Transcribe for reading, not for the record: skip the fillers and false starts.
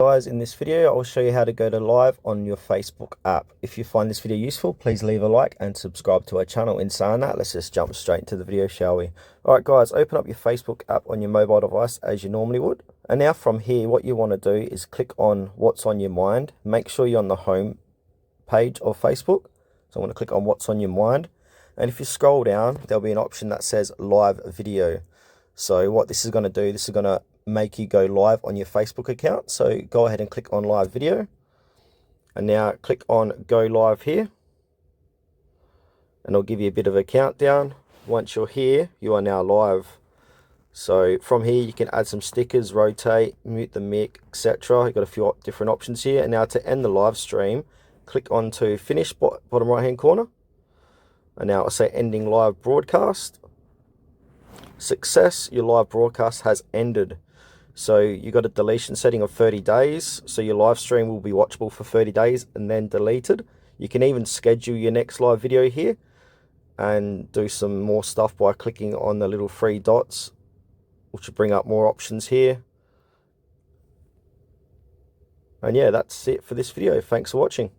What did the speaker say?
Guys, in this video I'll show you how to go to live on your Facebook app. If you find this video useful, please leave a like and subscribe to our channel. In saying that, let's just jump straight into the video, shall we? Alright guys, open up your Facebook app on your mobile device as you normally would. And now from here, what you want to do is click on what's on your mind. Make sure you're on the home page of Facebook. So I'm going to click on what's on your mind. And if you scroll down, there'll be an option that says live video. So what this is going to do, this is going to make you go live on your Facebook account. So go ahead and click on live video. And now click on go live here. And it'll give you a bit of a countdown. Once you're here, you are now live. So from here, you can add some stickers, rotate, mute the mic, etc. You've got a few different options here. And now to end the live stream, click on to finish, bottom right hand corner. And now I'll say ending live broadcast. Success, your live broadcast has ended. So you got a deletion setting of 30 days. So your live stream will be watchable for 30 days and then deleted. You can even schedule your next live video here and do some more stuff by clicking on the little three dots, which will bring up more options here. And yeah, that's it for this video. Thanks for watching.